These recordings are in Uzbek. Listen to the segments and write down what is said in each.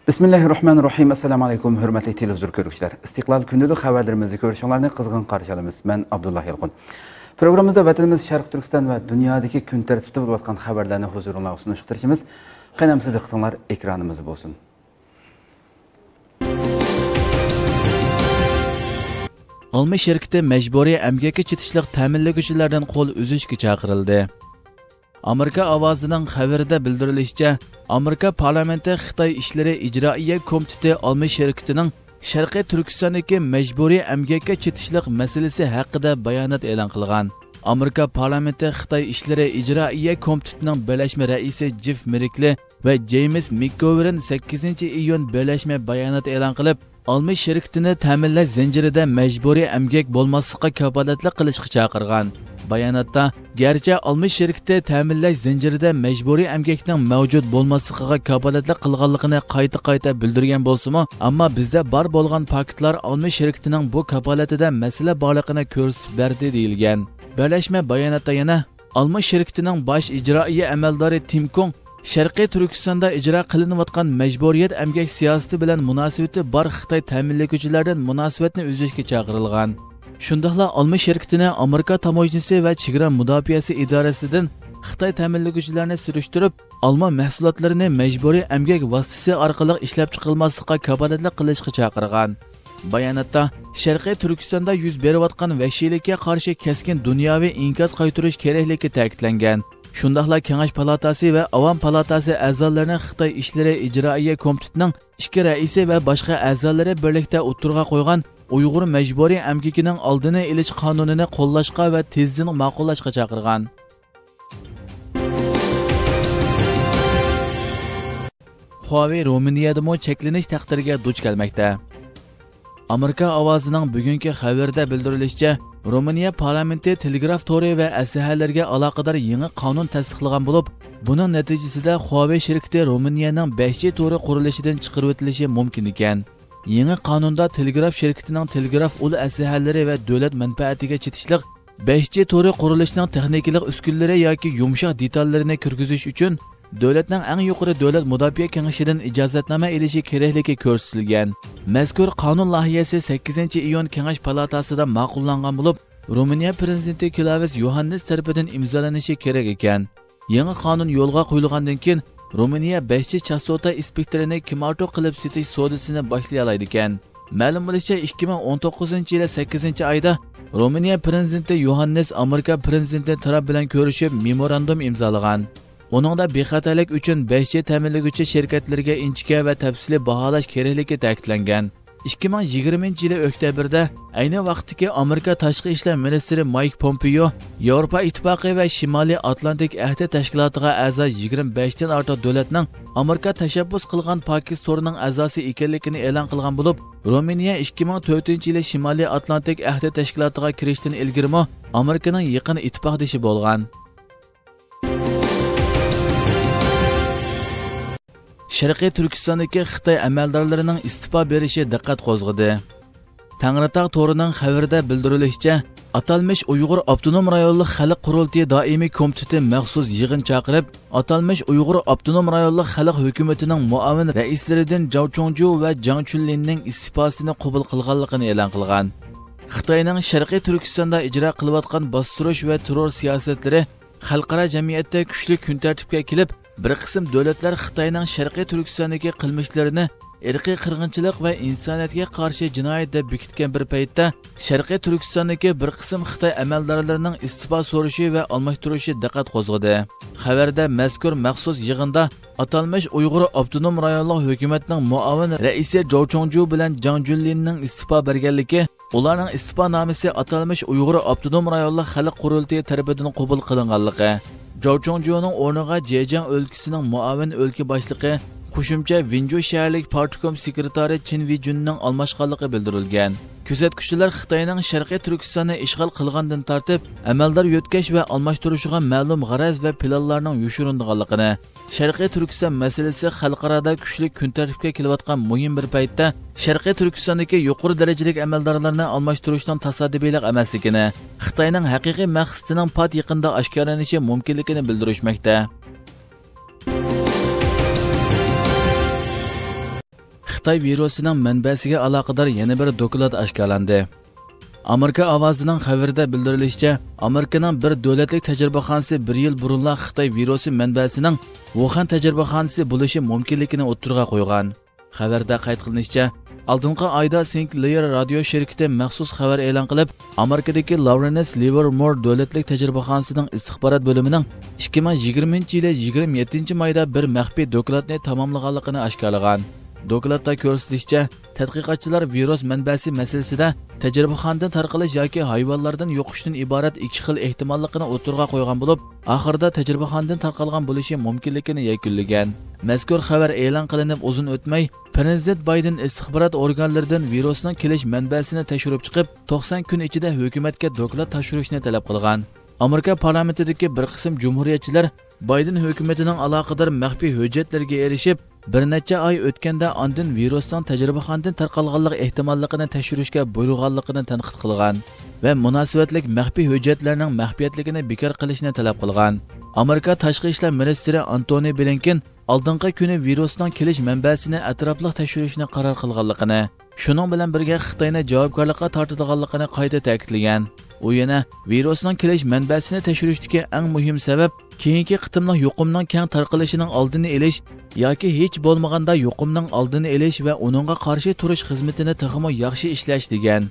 Bismillahirrahmanirrahim. Assalamu alaykum, hurmatli televizor ko'ruvchilar. Istiqlol kundalik xabarlarimizni ko'rishinglarni qizg'in qarshi olamiz. Men Abdullah Yalqin. Programmamizda vatanimiz Sharq Turkiston va dunyodagi kun tartibida bo'lib o'tgan xabarlarni huzuringizga sunishtirishimiz. Qaynamsiz diqqatinglar ekranimizda bo'lsin. Alma şirketi mecburi emgakka chetishliq ta'minlaguvchilardan qo'l uzishga chaqirildi. Amerika ovozining xabarida bildirilishicha, Amerika parlamenti Xitoy ishlari ijroiya komiteti Alma shirkatining Sharqiy Turkistondagi mejburiy emgakka chetishliq masalasi haqida bayonot e'lon qilgan. Amerika parlamenti Xitoy ishlari ijroiya komitetining birlashma raisi Jeff Merikli va James McGovern 8-iyun birlashma bayonot e'lon qilib, Alma shirkatini ta'minlash zanjirida mejburiy emgak bo'lmaslikqa kafolatli qilishga chaqirgan. Bayonotda, garchi Alma shirkati ta'minlash zanjirida mejburiy emgakning mavjud bo'lmasligiga kafolatli qilganligini qayta bildirgan bo'lsa-mu, ammo bizda bor bo'lgan faktlar Alma shirkatining bu kafolatida masala borligini ko'rsatib berdi deyilgan. Birlashma bayonotda yana Alma shirkatining bosh ijroiya amaldori Tim Kong Sharqiy Turkistonda ijro qilinayotgan majburiyat emgak siyosati bilan munosabati bor Xitoy ta'minlaguvchilardan munosabatni uzishga chaqirilgan. Shundaqla Alma shirkatini Amerika tamojnisi va chegara mudofaasi idorasidan Xitoy ta'minlaguvchilarni surishtirib, Alma mahsulotlarini majburiy emgak vositasi orqali ishlab chiqarilmaslikqa kafolatli qilishga chaqirgan. Bayonotda Sharqiy Turkistonda yuz berayotgan vahshiylikka qarshi keskin dunyoviy inkas qaytarish kerakligi ta'kidlangan. Shundaqla Kengash palatasi va Avam palatasi a'zolarini Xitoy ishlari ijroiya komitetining ikki raisi va boshqa a'zolari birlikda o'tirg'a qo'ygan Uyg'ur majburiy emgakining oldini olish qonunini qo'llashga va tezdan ma'qullashga chaqirgan. Huawei Romaniyadami cheklanish taqdiriga duch kelmoqda. Amerika ovozining bugungi xabarida bildirilishicha, Romaniya parlamenti telegraf to'ri va aslahalarga aloqador yangi qonun tasdiqlagan bo'lib, buning natijasida Huawei shirkati Romaniyaning 5G to'ri qurilishidan chiqarib o'tilishi mumkin ekan. Yangi qonunda telegraf shirkatining telegraf ul aslahalari va davlat manfaatiga chetishliq 5G to'ri qurilishining texnikalik uskunalari yoki yumshoq detallarini kirgizish uchun davlatning eng yuqori davlat mudofaa kengashidan ijozatnoma olishi kerakligi ko'rsatilgan. Mazkur qonun loyihasi 8-iyun kengash palatasida ma'qullangan bo'lib, Ruminiya prezidenti Klaus Yohannes tomonidan imzolanishi kerak ekan. Yangi qonun yo'lga qo'yilgandan keyin Ruminiya 5G chastota spektrini kimorto qilib setish sodasini boshlay oladi ekan. Ma'lum bo'lishicha, 2019-yil 8-oyda Ruminiya prezidenti Yohannes Amerika prezidenti Trump bilan ko'rishib memorandum imzolagan. Oningda bexatarlik uchun 5G ta'minlaguvchi shirkatlarga inchika va tafsiliy baholash kerakligi ta'kidlangan. 2020-yil oktabrda ayni vaqtdagi Amerika tashqi ishlar ministri Mike Pompeo Yevropa ittifoqi va Shimoliy Atlantik ahdi tashkilotiga a'zo 25 dan ortiq davlatning Amerika tashabbus qilgan Pokistonning a'zosi ekanligini e'lon qilgan bo'lib, Ruminiya 2004-yil Shimoliy Atlantik ahdi tashkilotiga kirishdan ilgari Amerikaning yaqin ittifoqdoshi bo'lgan. Sharqiy Turkistondagi Xitoy amaldorlarining istifa berishi diqqat qo'zg'adi. Tangritog' to'rining xabarida bildirilishicha, atalmish Uyg'ur Avtonom rayonlik xalq qurultiyi doimiy komiteti maxsus yig'in chaqirib, atalmish Uyg'ur Avtonom rayonlik xalq hukumatining muavin raislaridan Zhao Chongju va Zhang Chunlinning istifosini qabul qilganligini e'lon qilgan. Xitoyning Sharqiy Turkistonda ijro qilayotgan bostirish va terror siyosatlari xalqaro jamiyatda kuchli kun tartibga kelib, bir qism davlatlar Xitoyning Sharqiy Turkistondagi qilmishlarini irqiy qirg'inchilik va insoniyatga qarshi jinoyat deb bekitgan bir paytda Sharqiy Turkistondagi bir qism Xitoy amaldorlarining istifa so'rashi va almashtirishi diqqat qo'zg'adi. Xabarda mazkur maxsus yig'inda atalmish Uyg'ur Avtonom rayonlik hukumatining muavin raisi Zhao Chongju bilan Zhang Junlinning istifa berganligi, ularning istifonomasi atalmish Uyg'ur Avtonom rayonlik xalq qurultiyi tomonidan qabul qilinganligi, Zhao Chongjuning o'rniga Zhejiang o'lkasining muavin o'lka boshlig'i qo'shimcha Winju shaharlik partkom sekretari Chen Wijunning almashganligi bildirilgan. Kuzatuvchilar Xitoyning Sharqiy Turkistonni ishg'ol qilgandan tortib, amaldor yo'tkash va almashtirishiga ma'lum g'araz va planlarning yoshiringanligini, Sharqiy Turkiston masalasi xalqaroda kuchli kun tartibga kelayotgan muhim bir paytda Sharqiy Turkistondagi yuqori darajalik amaldorlarni almashtirishning tasodifiylik emasligini, Xitoyning haqiqiy maqsadining pat yaqinda oshkorlanishi mumkinligini bildirishmoqda. Xitoy virusining manbasiga aloqador yana bir doklad oshkorlandi. Amerika ovozining xabarida bildirilishicha, Amerikaning bir davlatlik tajribaxonasi 1 yil burunla Xitoy virusi manbasining Wuhan tajribaxonasi bo'lishi mumkinligini o'ttirg'a qo'ygan. Xabarda qayd qilinishicha, oldingi oyda Sinclair radio shirkati maxsus xabar e'lon qilib, Amerikadagi Lawrence Livermore davlatlik tajribaxonasining istixborot bo'limining 2020-yil 27-mayda bir maxfiy dokladni tamomlaganligini oshkorlagan. Dokladda ko'rsatilishicha, tadqiqotchilar virus manbasi masalasida tajribaxonadan tarqalish yoki hayvonlardan yo'qishdan iborat ikki xil ehtimolligini o'tirg'a qo'ygan bo'lib, oxirida tajribaxonadan tarqalgan bo'lishi mumkinligini yakunlagan. Mazkur xabar e'lon qilinib uzun o'tmay, Prezident Bayden istixborot organlaridan virusning kelish manbasini tekshirib chiqib, 90 kun ichida hukumatga doklad topshirishni talab qilgan. Amerika parlamentidagi bir qism jumhuriyatchilar Bayden hukumatining aloqador maxfiy hujjatlarga erishib, bir necha oy o'tganda ondan virusning tajribaxonadan tarqalganligi ehtimolligini tekshirishga buyurganligini tanqid qilgan va munosabatlik maxfiy hujjatlarning maxfiyatligini bekor qilishni talab qilgan. Amerika tashqi ishlar ministri Antony Blinken oldingi kuni virusning kelish manbasini atrofli tekshirishni qaror qilganligini, shuning bilan birga Xitoyni javobgarlikka tortadiganligini qayta ta'kidlagan. U yana virusning kelish manbasini tekshirishdagi eng muhim sabab keyingi qitimli yuqumning keng tarqalishining oldini olish yoki hech bo'lmaganda yuqumning oldini olish va uningga qarshi turish xizmatini texmo yaxshi ishlash degan.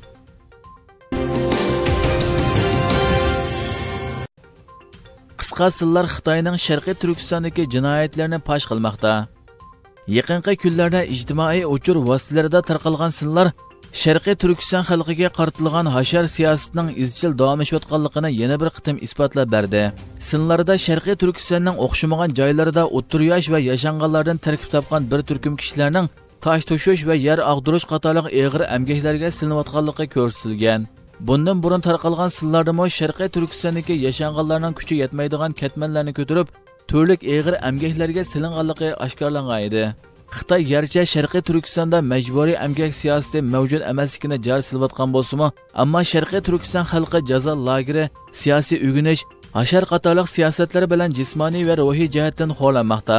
Qisqa sillar Xitoyning Sharqiy Turkistondagi jinoyatlarni fosh qilmoqda. Yaqinqi kunlarda ijtimoiy uchur vositalarida tarqalgan sillar Sharqiy Turkiston xalqiga qaratilgan hashar siyosatining izchil davomlashayotganligini yana bir qitim isbotlab berdi. Sinlarda Sharqiy Turkistonning o'xshamagan joylarida o'ttir yosh va yashanganlardan tarkib topgan bir turkum kishilarning tosh to'shish va yer ag'dirish qatorliq og'ir emgaklarga silinayotganligi ko'rsatilgan. Bundan burun tarqalgan sinlardami Sharqiy Turkistondagi yashanganlarning kuchi yetmaydigan ketmanlarni ko'tarib, turli og'ir emgaklarga silinganligi oshkorlangan edi. Xitoy garchi Sharqiy Turkistonda majburiy emgak siyosati mavjud emasligini jar silayotgan bo'lsa-mu, ammo Sharqiy Turkiston xalqi jazo lageri, siyosiy o'g'inish, hashar qatorliq siyosatlari bilan jismoniy va ruhiy jihatdan xo'rlanmoqda.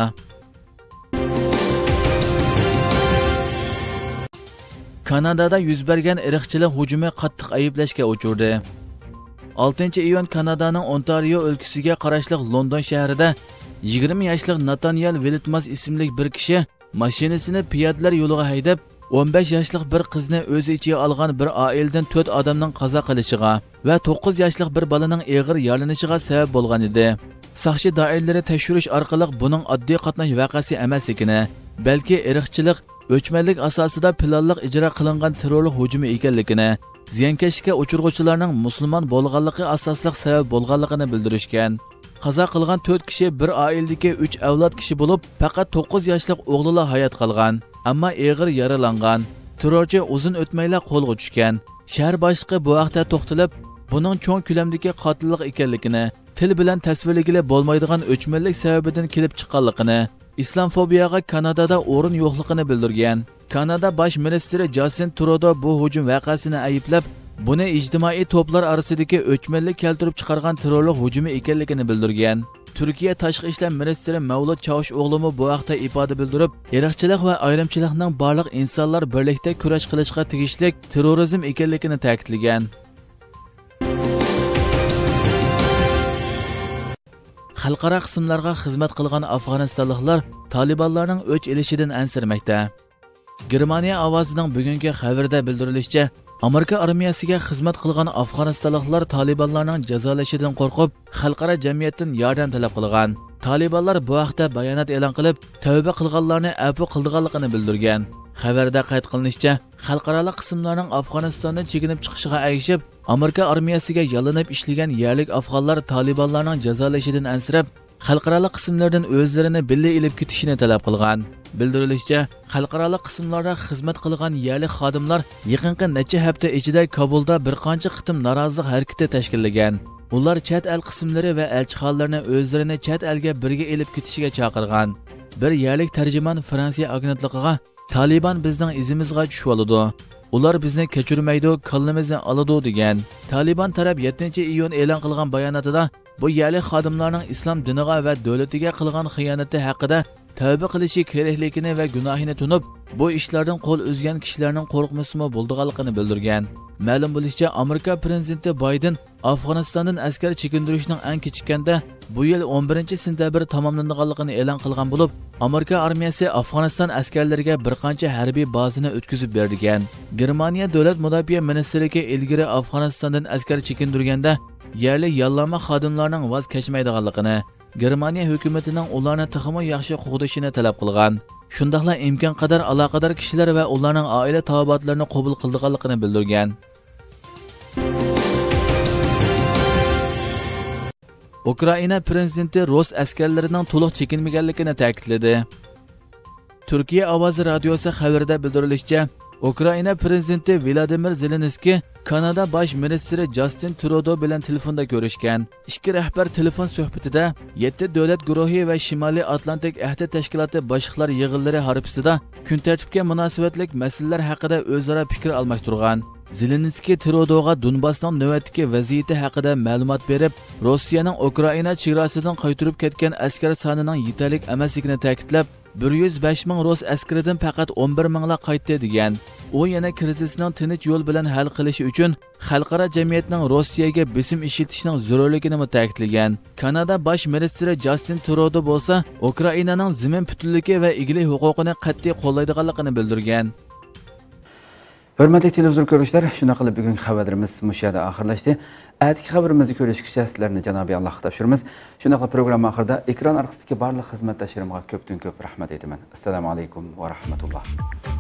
Kanadada yuz bergan irqchilik hujumi qattiq ayblashga uchurdi. 6-iyun Kanadaning Ontario o'lkasiga qarashli London shahrida 20 yoshli Nathaniel Wiltmas ismli bir kishi mashinasini piyodalar yo'liga haydab, 15 yoshli bir qizni o'z ichiga olgan bir oiladan 4 odamning qazo qilishiga va 9 yoshli bir bolaning og'ir yaralashiga sabab bo'lgan edi. Soqchi doiralari tekshirish orqali buning oddiy qatnash voqeasi emasligini, balki irqchilik, o'chmanlik asosida planliq ijro qilingan terrorlik hujumi ekanligini, ziyonkashlikka uchirg'uvchilarning musulmon bo'lganligi asosliq sabab bo'lganligini bildirishgan. Qazo qilgan 4 kishi bir oiladagi 3 avlod kishi bo'lib, faqat 9 yoshli o'g'lilar hayot qolgan, ammo og'ir yaralangan. Terrorchi uzun o'tmayla qo'lga tushgan. Shahar boshlig'i bu vaqtda to'xtalib, buning cho'ng ko'lamdagi qotillik ekanligini, til bilan tasvirlagili bo'lmaydigan o'chmanlik sababidan kelib chiqqanligini, islamfobiyaga Kanadada o'rin yo'qligini bildirgan. Kanada bosh ministri Justin Trudeau bu hujum voqeasini ayblab, buni ijtimoiy to'plar orasidagi o'chmanlik keltirib chiqargan terrorlik hujumi ekanligini bildirgan. Turkiya tashqi ishlar ministri Mavlud Çavuşoğlu bu vaqtda ifoda bildirib, irqchilik va ayrimchilikning barliq insonlar birlikda kurash qilishga tegishli terrorizm ekanligini ta'kidlagan. Xalqaro qismlarga xizmat qilgan afg'onistonliklar Talibanlarning o'ch elishidan ansirmoqda. Germaniya ovozining bugungi xabarida bildirilishicha, Amerika armiyasiga xizmat qilgan afg'onistonliklar Talibanlarning jazolashidan qo'rqib, xalqaro jamiyatdan yordam talab qilgan. Talibanlar bu vaqtda bayonot e'lon qilib, tavba qilganlarni afv qilganligini bildirgan. Xabarda qayd qilinishicha, xalqaro qismlarning Afg'onistondan chekinib chiqishiga ergishib, Amerika armiyasiga yalinib ishlagan yerlik afg'onlar Talibanlarning jazolashidan ansirab, xalqaro qismlardan o'zlarini birga ilib ketishini talab qilgan. Bildirilishicha, xalqaro qismlarda xizmat qilgan yerlik xodimlar yaqinqi necha hafta ichida Kabulda bir qancha qitim norozilik harakati tashkillagan. Ular chet el qismlari va elchixonalarni o'zlarini chet elga birga ilib ketishiga chaqirgan. Bir yerlik tarjimon Fransiya agentligiga Taliban bizning izimizga tushib oladi. Ular bizni kechirmaydi, kallamizni oladi degan. Taliban taraf 7-iyun e'lon qilgan bayonotida bu yerlik xodimlarning islom diniga va davlatiga qilgan xiyonati haqida tavba qilishi kerakligini va gunohini tunib, bu ishlardan qo'l uzgan kishilarning qo'rqmasimi bo'ldiganligini bildirgan. Ma'lum bo'lishicha, Amerika prezidenti Bayden Afg'onistondan askar chekintirishning eng kechikkanda bu yil 11-sentabr tamomlanganligini e'lon qilgan bo'lib, Amerika armiyasi Afg'oniston askarlariga bir qancha harbiy bazani o'tkazib bergan. Germaniya davlat mudofaa ministrligi ilgari Afg'onistondan askar chekintirganda yerli yollanma xodimlarning voz kechmaydiganligini, Germaniya hukumatining ularni texmo yaxshi qo'g'dishini talab qilgan. Shundaqla imkon qadar aloqador kishilar va ularning oila tabobatlarini qabul qilganligini bildirgan. Ukraina prezidenti Rus askarlarining to'liq chekinmaganligini ta'kidladi. Turkiya ovozi radiosi xabarida bildirilishicha, Ukraina prezidenti Vladimir Zelenskiy Kanada bosh ministri Justin Trudeau bilan telefonda ko'rishgan. Ikki rahbar telefon suhbatida 7 davlat guruhi va Shimoliy Atlantik ahdi tashkiloti boshliqlari yig'inlari harfisida kun tartibga munosabatlik masalalar haqida o'zaro fikr almashtirgan. Zelenskiy Trudeauga Donbassning navbatdagi vaziyati haqida ma'lumot berib, Rossiyaning Ukraina chegarasidan qaytirib ketgan askar sonining yetarli emasligini ta'kidlab, 105 ming Rus askaridan faqat 11 minglar qaytdi degan. U yana krizisning tinch yo'l bilan hal qilishi uchun xalqaro jamiyatning Rossiyaga besim ishlatishning zarurligini ta'kidlagan. Kanada bosh ministri Justin Trudeau bo'lsa, Ukrainaning zamin butunligi va egalik huquqini qat'iy qo'llaydiganligini bildirgan. Hörmətli televizor görüşlər, şuna qılıb bugünkü xəbərlərimiz müşahidə axırlaşdı. Ətiki xəbərimizi görüşkücə sizlərni Cənab-ı Allah tapşırırıq. Şuna qılıb proqram axırda ekran arxasındakı barlıq xidmətdaşlarıma köpdən köp rəhmət edirəm. Assalamu alaykum və rahmetullah.